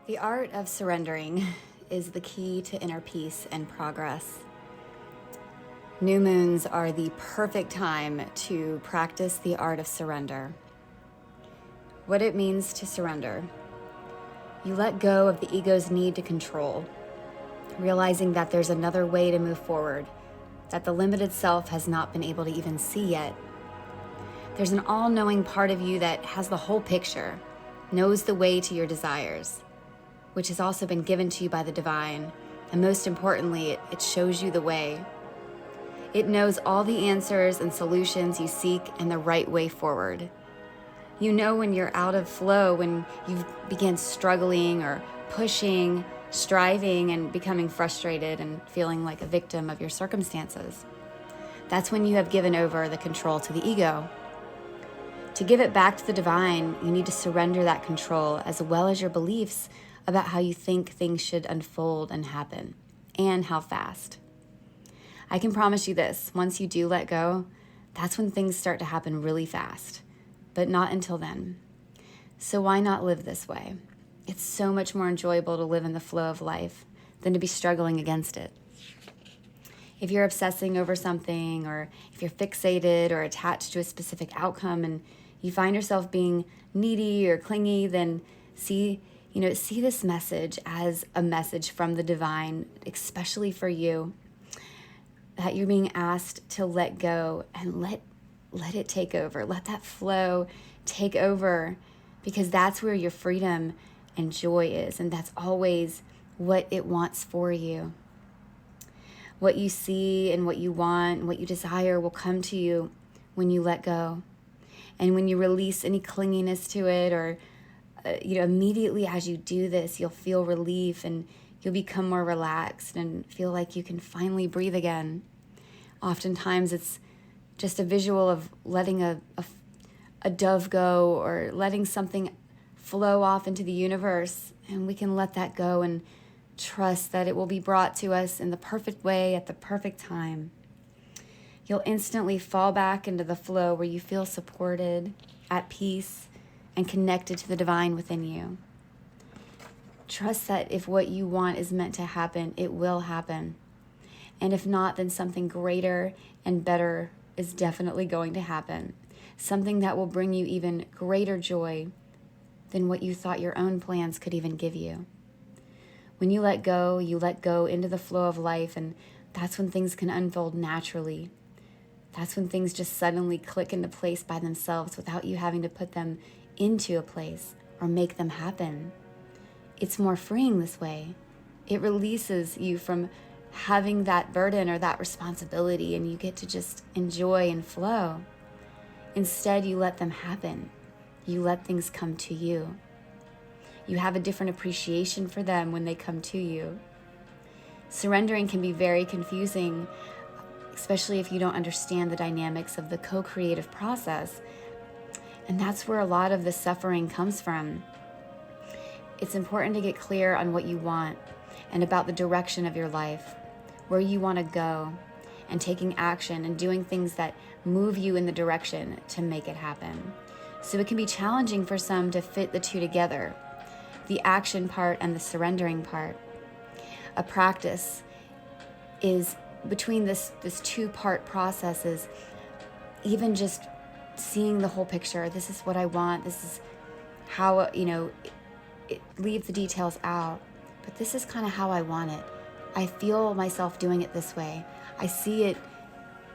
The art of surrendering is the key to inner peace and progress. New moons are the perfect time to practice the art of surrender. What it means to surrender. You let go of the ego's need to control, realizing that there's another way to move forward, that the limited self has not been able to even see yet. There's an all-knowing part of you that has the whole picture, knows the way to your desires, which has also been given to you by the divine, and most importantly, it shows you the way. It knows all the answers and solutions you seek and the right way forward. You know when you're out of flow, when you've begun struggling or pushing, striving, and becoming frustrated and feeling like a victim of your circumstances. That's when you have given over the control to the ego. To give it back to the divine, you need to surrender that control as well as your beliefs about how you think things should unfold and happen, and how fast. I can promise you this, once you do let go, that's when things start to happen really fast, but not until then. So why not live this way? It's so much more enjoyable to live in the flow of life than to be struggling against it. If you're obsessing over something, or if you're fixated or attached to a specific outcome and you find yourself being needy or clingy, then see this message as a message from the divine, especially for you, that you're being asked to let go and let it take over. Let that flow take over, because that's where your freedom and joy is, and that's always what it wants for you. What you see and what you want and what you desire will come to you when you let go. And when you release any clinginess to it, or immediately as you do this, you'll feel relief and you'll become more relaxed and feel like you can finally breathe again. Oftentimes it's just a visual of letting a dove go, or letting something flow off into the universe, and we can let that go and trust that it will be brought to us in the perfect way at the perfect time. You'll instantly fall back into the flow where you feel supported, at peace, and connected to the divine within you. Trust that if what you want is meant to happen, it will happen. And if not, then something greater and better is definitely going to happen. Something that will bring you even greater joy than what you thought your own plans could even give you. When you let go into the flow of life, and that's when things can unfold naturally. That's when things just suddenly click into place by themselves without you having to put them into a place or make them happen. It's more freeing this way. It releases you from having that burden or that responsibility, and you get to just enjoy and flow. Instead, you let them happen. You let things come to you. You have a different appreciation for them when they come to you. Surrendering can be very confusing, especially if you don't understand the dynamics of the co-creative process. And that's where a lot of the suffering comes from. It's important to get clear on what you want and about the direction of your life, where you want to go, and taking action and doing things that move you in the direction to make it happen. So it can be challenging for some to fit the two together, the action part and the surrendering part. A practice is between this two-part process is even just seeing the whole picture. This is what I want. This is how, leave the details out. But this is kind of how I want it. I feel myself doing it this way. I see it.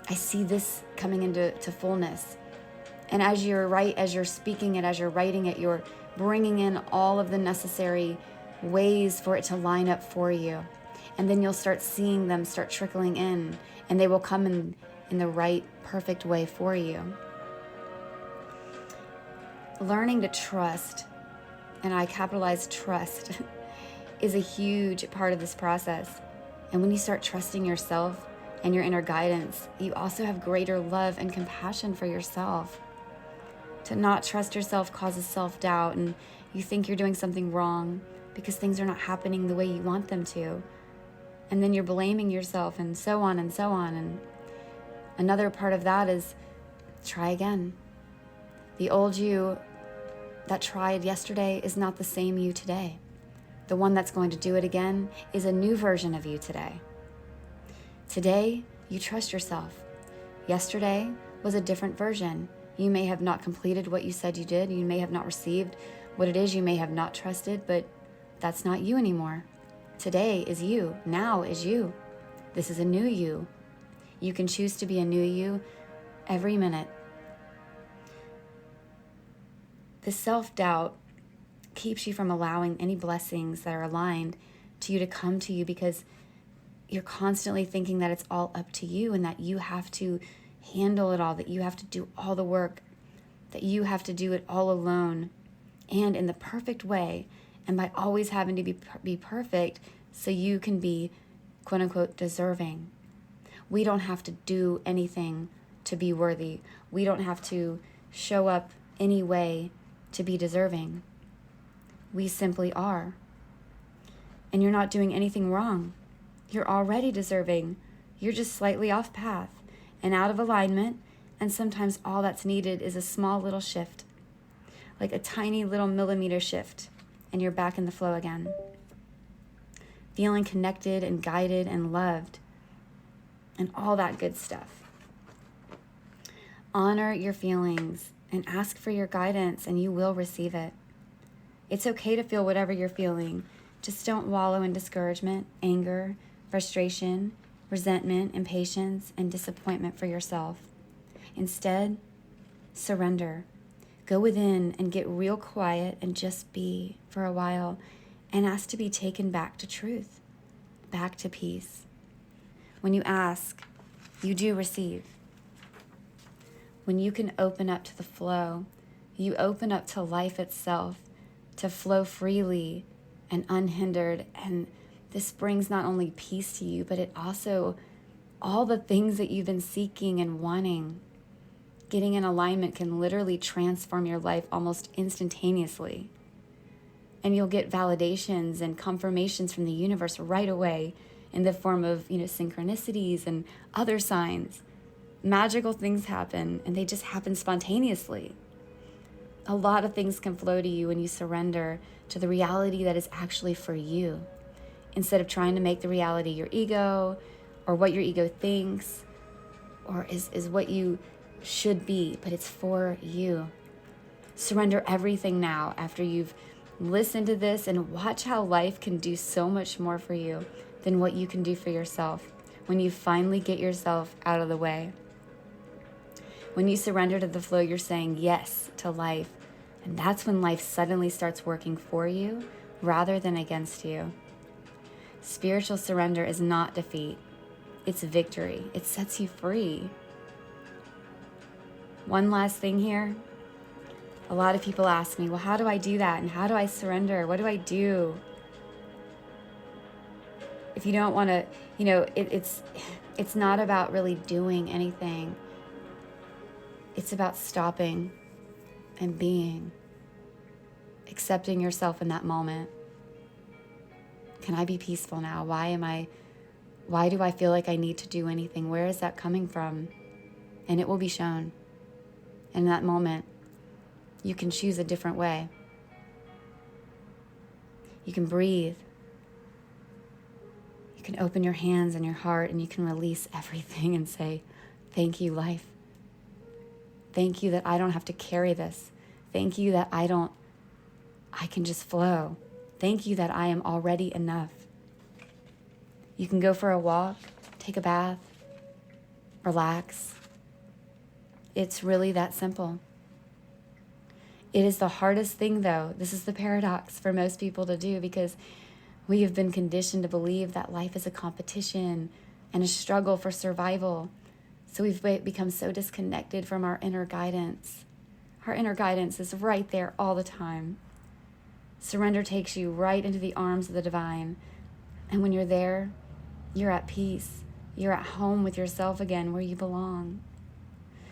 I see this coming into fullness. And as you're speaking it, as you're writing it, you're bringing in all of the necessary ways for it to line up for you. And then you'll start seeing them start trickling in, and they will come in the right, perfect way for you. Learning to trust, and I capitalize trust, is a huge part of this process. And when you start trusting yourself and your inner guidance, you also have greater love and compassion for yourself. To not trust yourself causes self-doubt, and you think you're doing something wrong because things are not happening the way you want them to. And then you're blaming yourself, and so on and so on. And another part of that is try again. The old you that tried yesterday is not the same you today. The one that's going to do it again is a new version of you today. Today, you trust yourself. Yesterday was a different version. You may have not completed what you said you did. You may have not received what it is you may have not trusted, but that's not you anymore. Today is you. Now is you. This is a new you. You can choose to be a new you every minute. The self-doubt keeps you from allowing any blessings that are aligned to you to come to you, because you're constantly thinking that it's all up to you and that you have to handle it all, that you have to do all the work, that you have to do it all alone and in the perfect way, and by always having to be perfect so you can be quote unquote deserving. We don't have to do anything to be worthy. We don't have to show up any way to be deserving. We simply are. And you're not doing anything wrong. You're already deserving. You're just slightly off path and out of alignment, and sometimes all that's needed is a small little shift, like a tiny little millimeter shift, and you're back in the flow again. Feeling connected and guided and loved and all that good stuff. Honor your feelings and ask for your guidance, and you will receive it. It's okay to feel whatever you're feeling. Just don't wallow in discouragement, anger, frustration, resentment, impatience, and disappointment for yourself. Instead, surrender. Go within and get real quiet and just be for a while, and ask to be taken back to truth, back to peace. When you ask, you do receive. When you can open up to the flow, you open up to life itself to flow freely and unhindered. And this brings not only peace to you, but it also, all the things that you've been seeking and wanting, getting in alignment can literally transform your life almost instantaneously. And you'll get validations and confirmations from the universe right away in the form of, synchronicities and other signs. Magical things happen, and they just happen spontaneously. A lot of things can flow to you when you surrender to the reality that is actually for you, instead of trying to make the reality your ego or what your ego thinks or is what you should be, but it's for you. Surrender everything now after you've listened to this, and watch how life can do so much more for you than what you can do for yourself when you finally get yourself out of the way. When you surrender to the flow, you're saying yes to life, and that's when life suddenly starts working for you rather than against you. Spiritual surrender is not defeat. It's victory. It sets you free. One last thing here. A lot of people ask me, well, how do I do that? And how do I surrender? What do I do? If you don't want to, it's not about really doing anything. It's about stopping and being, accepting yourself in that moment. Can I be peaceful now? Why do I feel like I need to do anything? Where is that coming from? And it will be shown. In that moment, you can choose a different way. You can breathe. You can open your hands and your heart, and you can release everything and say, thank you, life. Thank you that I don't have to carry this. Thank you that I can just flow. Thank you that I am already enough. You can go for a walk, take a bath, relax. It's really that simple. It is the hardest thing, though. This is the paradox for most people to do, because we have been conditioned to believe that life is a competition and a struggle for survival. So we've become so disconnected from our inner guidance. Our inner guidance is right there all the time. Surrender takes you right into the arms of the divine. And when you're there, you're at peace. You're at home with yourself again, where you belong.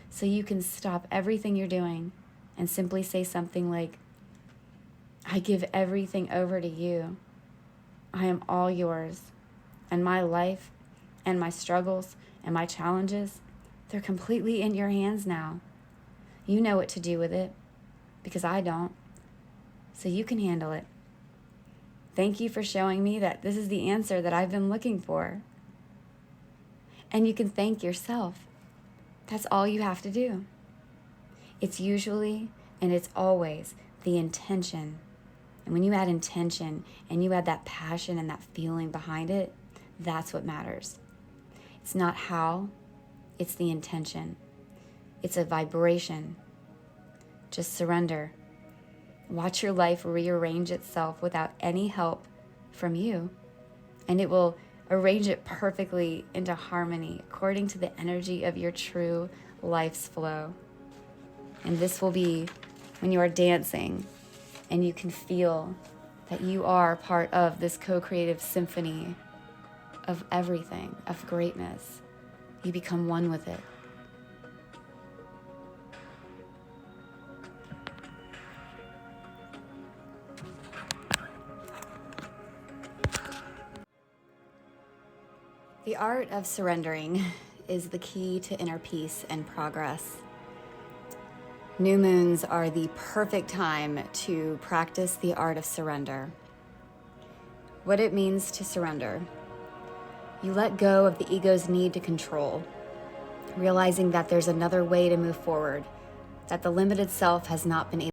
So you can stop everything you're doing and simply say something like, I give everything over to you. I am all yours. And my life and my struggles and my challenges, they're completely in your hands now. You know what to do with it, because I don't. So you can handle it. Thank you for showing me that this is the answer that I've been looking for. And you can thank yourself. That's all you have to do. It's usually and it's always the intention. And when you add intention and you add that passion and that feeling behind it, that's what matters. It's not how, it's the intention. It's a vibration. Just surrender. Watch your life rearrange itself without any help from you, and it will arrange it perfectly into harmony according to the energy of your true life's flow. And this will be when you are dancing and you can feel that you are part of this co-creative symphony of everything, of greatness. You become one with it. The art of surrendering is the key to inner peace and progress. New moons are the perfect time to practice the art of surrender. What it means to surrender. You let go of the ego's need to control, realizing that there's another way to move forward, that the limited self has not been able